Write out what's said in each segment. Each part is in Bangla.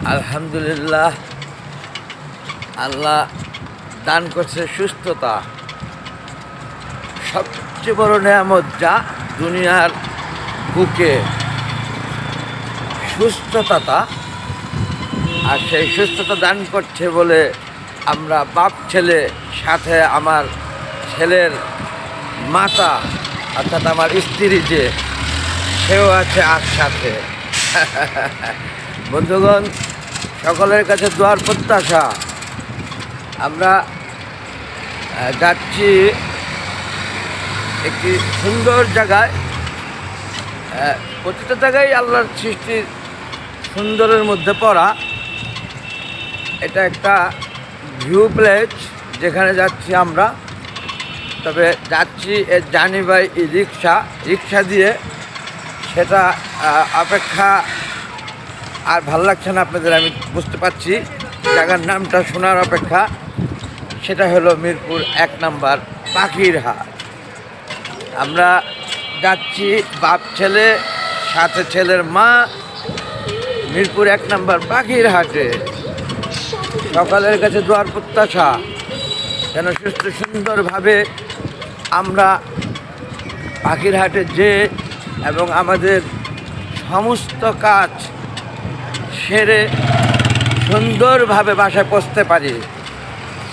আলহামদুলিল্লাহ, আল্লাহ দান করছে সুস্থতা। সবচেয়ে বড় নেয়ামত যা দুনিয়ার বুকে, সুস্থতা। আর সেই সুস্থতা দান করছে বলে আমরা বাপ ছেলে, সাথে আমার ছেলের মাতা অর্থাৎ আমার স্ত্রী যে, সেও আছে আর সাথে। বন্ধুগণ, সকলের কাছে দোয়ার প্রত্যাশা। আমরা যাচ্ছি একটি সুন্দর জায়গায়। প্রতিটা জায়গায় আল্লাহর সৃষ্টির সুন্দরের মধ্যে পড়া। এটা একটা ভিউ প্লেস যেখানে যাচ্ছি আমরা। তবে যাচ্ছি জানি ভাই রিক্সা দিয়ে, সেটা অপেক্ষা আর ভালো লাগছে না আপনাদের, আমি বুঝতে পারছি। জায়গার নামটা শোনার অপেক্ষা। সেটা হলো মিরপুর 1 নম্বর পাখির হাট। আমরা যাচ্ছি বাপ ছেলে, সাথে ছেলের মা, মিরপুর 1 নম্বর পাখির হাটে। সকালের কাছে দোয়ার প্রত্যাশা যেন সুস্থ সুন্দরভাবে আমরা পাখির হাটে যে এবং আমাদের সমস্ত কাজ সেরে সুন্দরভাবে বাসায় পৌঁছতে পারি।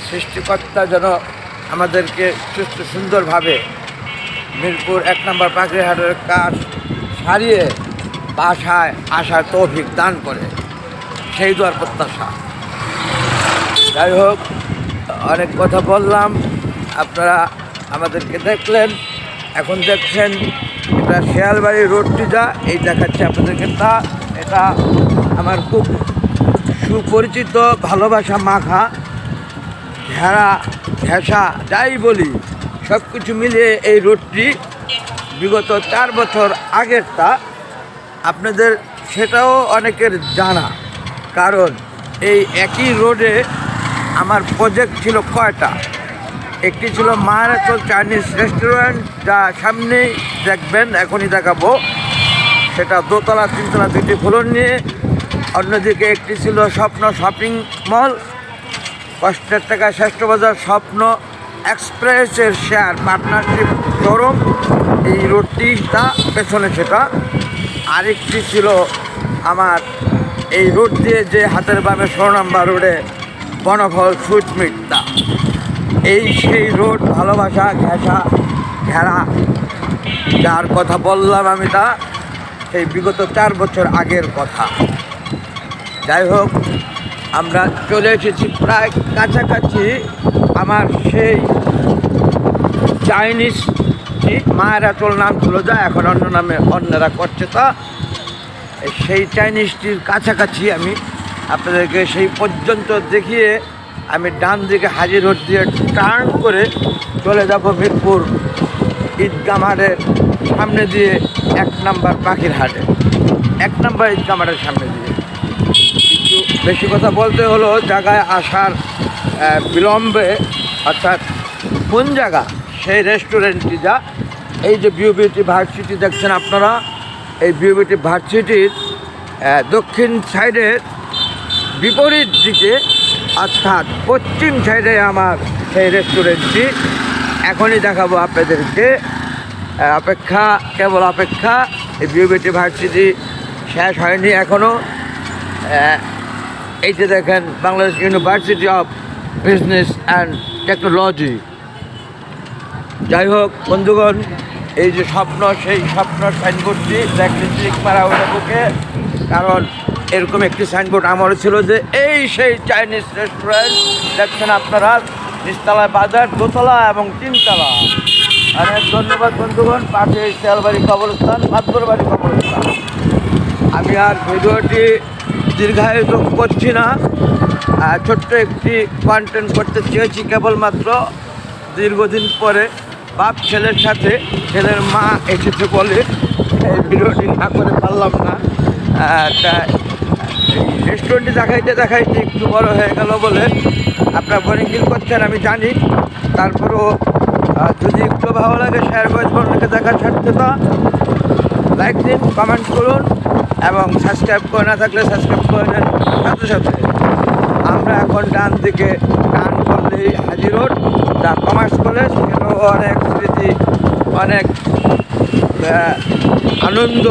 সৃষ্টিকর্তা যেন আমাদেরকে সুস্থ সুন্দরভাবে মিরপুর 1 নম্বর পাখির হাটের কাজ সারিয়ে বাসায় আসার তৌফিক দান করে, সেই দোয়ার প্রত্যাশা। যাই হোক, অনেক কথা বললাম, আপনারা আমাদেরকে দেখলেন। এখন দেখছেন এটা শেয়ালবাড়ি রোডটি যা, এই দেখাচ্ছে আপনাদেরকে তা। এটা আমার খুব সুপরিচিত, ভালোবাসা মাখা, ঘেঁষা যাই বলি, সব কিছু মিলিয়ে এই রোডটি বিগত 4 বছর আগেরটা। আপনাদের সেটাও অনেকের জানা, কারণ এই একই রোডে আমার প্রজেক্ট ছিল কয়টা। একটি ছিল মায়ারাচল চাইনিজ রেস্টুরেন্ট, যা সামনেই দেখবেন, এখনই দেখাবো। সেটা 2 তলা 3 তলা 2টি ফ্লোর নিয়ে। অন্যদিকে একটি ছিল স্বপ্ন শপিং মল, কষ্টের টাকা শ্রেষ্ঠ বাজার স্বপ্ন এক্সপ্রেসের শেয়ার পার্টনারশিপ শোরুম, এই রোডটি তা পেছনে সেটা। আরেকটি ছিল আমার এই রোড দিয়ে যে হাতের বামে 16 নম্বর রোডে বনফল সুইট মিটটা, এই সেই রোড ভালোবাসা ঘেরা যার কথা বললাম আমি, তা সেই বিগত 4 বছর আগের কথা। যাই হোক, আমরা চলে এসেছি প্রায় কাছাকাছি আমার সেই চাইনিজ মায়েরাচল নাম ছিল যা, এখন অন্য নামে অন্যরা করছে তা। সেই চাইনিজটির কাছাকাছি আমি আপনাদেরকে সেই পর্যন্ত দেখিয়ে আমি ডান দিকে হাজি রোড দিয়ে টার্ন করে চলে যাব মিরপুর ঈদগাহ মাঠের সামনে দিয়ে 1 নম্বর পাখির হাটে, 1 নম্বর ঈদগাহ মাঠের সামনে দিয়ে। কিন্তু বেশি কথা বলতে হলো জায়গায় আসার বিলম্বে, অর্থাৎ কোন জায়গা, সেই রেস্টুরেন্টটি যা। এই যে ভিউ বিউটি ভার্সিটি দেখছেন আপনারা, এই ভিউ বিউটি ভার্সিটির দক্ষিণ সাইডের বিপরীত দিকে, অর্থাৎ পশ্চিম সাইডে আমার সেই রেস্টুরেন্টটি। এখনই দেখাবো আপনাদেরকে, কেবল অপেক্ষা। এই ভিউ বিউটি ভার্সিটি শেষ হয়নি এখনও। এই যে দেখেন, Bangladesh university of business and technology. যাই হোক বন্ধুগণ, এই যে স্বপ্ন, সেই স্বপ্ন সাইনবোর্ডটি দেখতে ক্লিক মারা ওটা বুকে, কারণ এরকম একটি সাইনবোর্ড আমারও ছিল যে এই সেই চাইনিজ রেস্টুরেন্ট দেখছেন আপনারা, নিচতলায় বাজার, 2 তলা এবং 3 তলা। অনেক ধন্যবাদ বন্ধুগণ। পাশে শেয়ালবাড়ি কবরস্থান, মাতবরবাড়ি কবরস্থান। আমি আর ভিডিওটি দীর্ঘায়িত করছি না, ছোট্ট একটি কন্টেন্ট করতে চেয়েছি কেবলমাত্র। দীর্ঘদিন পরে বাপ ছেলের সাথে, ছেলের মা এসেছে বলে এই ভিডিওটি না করে পারলাম না। রেস্টুরেন্টটি দেখাইতে একটু বড় হয়ে গেল বলে আপনারা বোরিং ফিল করছেন আমি জানি। তারপরেও যদি একটু ভালো লাগে শেয়ার করে অন্যকে দেখার স্বার্থতা লাইক দিন, কমেন্ট করুন এবং সাবস্ক্রাইব করে না থাকলে সাবস্ক্রাইব করে নেন। সাথে সাথে আমরা এখন ডান দিকে টান করলেই হাজি রোড দা কমার্স কলেজ, সেটাও অনেক স্মৃতি, অনেক আনন্দ।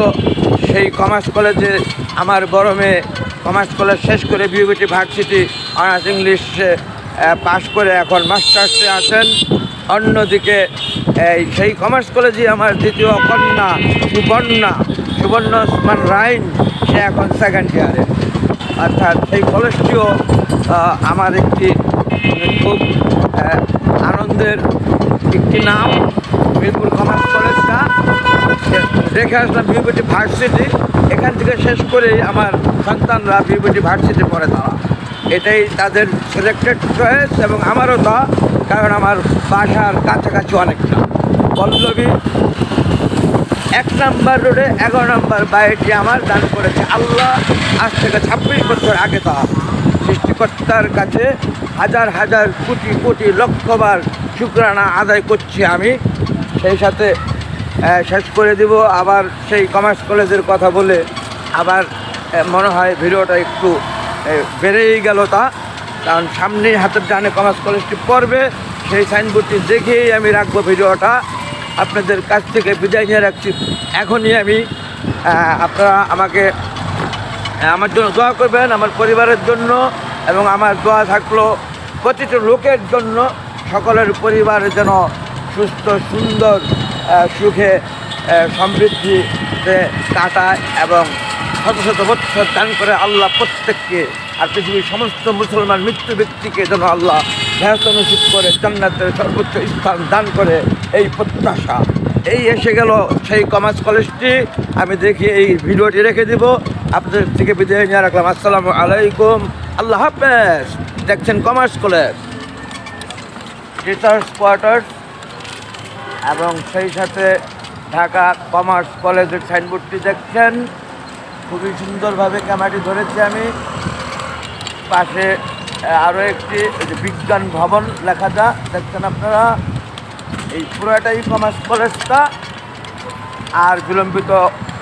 সেই কমার্স কলেজে আমার বড় মেয়ে কমার্স কলেজ শেষ করে বিউবিটি ভার্সিটি অনার্স ইংলিশে পাশ করে এখন মাস্টার্সে আছেন। অন্যদিকে সেই কমার্স কলেজে আমার দ্বিতীয় কন্যা সুবর্ণ ওসমান রাইন, সে এখন সেকেন্ড ইয়ারে। অর্থাৎ সেই কলেজটিও আমার একটি খুব আনন্দের একটি নাম। মিরপুর কমার্স কলেজটা রেখে আসলাম বিউবিটি ভার্সিটি, এখান থেকে শেষ করেই আমার সন্তানরা বিউবিটি ভার্সিটি পড়ে তারা। এটাই তাদের সিলেক্টেড চয়েস এবং আমারও তা, কারণ আমার বাসার কাছাকাছি অনেকটা। পল্লবী 1 নম্বর রোডে 11 নম্বর বাড়িটি আমার দান করেছে আল্লাহ। আজ থেকে 26 বছর আগে তা সৃষ্টিকর্তার কাছে হাজার হাজার কোটি কোটি লক্ষবার শুকরানা আদায় করছি আমি। সেই সাথে শেষ করে দিব আবার সেই কমার্স কলেজের কথা বলে, আবার মনে হয় ভিডিওটা একটু বেড়েই গেল তা, কারণ সামনেই হাতের ডানে কমার্স কলেজটি পড়বে। সেই সাইনবোর্ডটি দেখেই আমি রাখবো ভিডিওটা। আপনাদের কাছ থেকে বিদায় নিয়ে রাখছি এখনই আমি। আপনারা আমাকে আমার জন্য দোয়া করবেন, আমার পরিবারের জন্য, এবং আমার দোয়া থাকলো প্রতিটি লোকের জন্য, সকলের পরিবার যেন সুস্থ সুন্দর সুখে সমৃদ্ধিতে কাটায় এবং শত শত বৎসর দান করে আল্লাহ প্রত্যেককে, আর পৃথিবীর সমস্ত মুসলমান মৃত্যু ব্যক্তিকে যেন আল্লাহ ব্যস্ত নসিব করে জান্নাতের সর্বোচ্চ স্থান দান করে, এই প্রত্যাশা। এই এসে গেল সেই কমার্স কলেজটি। আমি দেখি এই ভিডিওটি রেখে দিব, আপনাদের থেকে বিদায় নিয়ে রাখলাম। আসসালামু আলাইকুম, আল্লাহ হাফেজ। দেখছেন কমার্স কলেজ টিচার্স কোয়ার্টার্স এবং সেই সাথে ঢাকা কমার্স কলেজের সাইনবোর্ডটি দেখছেন। খুবই সুন্দরভাবে ক্যামেরাটি ধরেছি আমি। পাশে আরও একটি বিজ্ঞান ভবন লেখা যা দেখছেন আপনারা। এই পুরোটাই কমার্স কলেজটা। আর বিলম্বিত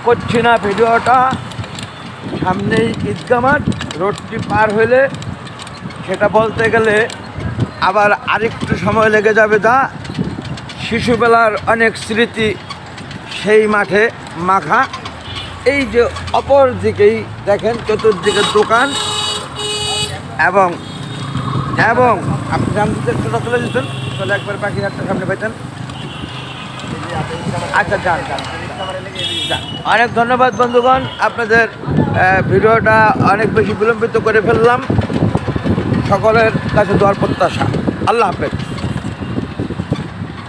করছি না ভিডিওটা, সামনেই ঈদগাহ মাঠ। রোডটি পার হইলে সেটা বলতে গেলে আবার আরেকটু সময় লেগে যাবে। যা শিশুবেলার অনেক স্মৃতি সেই মাঠে মাখা। এই যে অপর দিকেই দেখেন চতুর্দিকে দোকান, এবং এবং আপনি জানতে চলে যেতেন, চলে একবার পাখিঘাটটার সামনে পেতেন। আচ্ছা যান যান। অনেক ধন্যবাদ বন্ধুগণ, আপনাদের ভিডিওটা অনেক বেশি বিলম্বিত করে ফেললাম। সকলের কাছে দোয়ার প্রত্যাশা। আল্লাহ হাফেজ।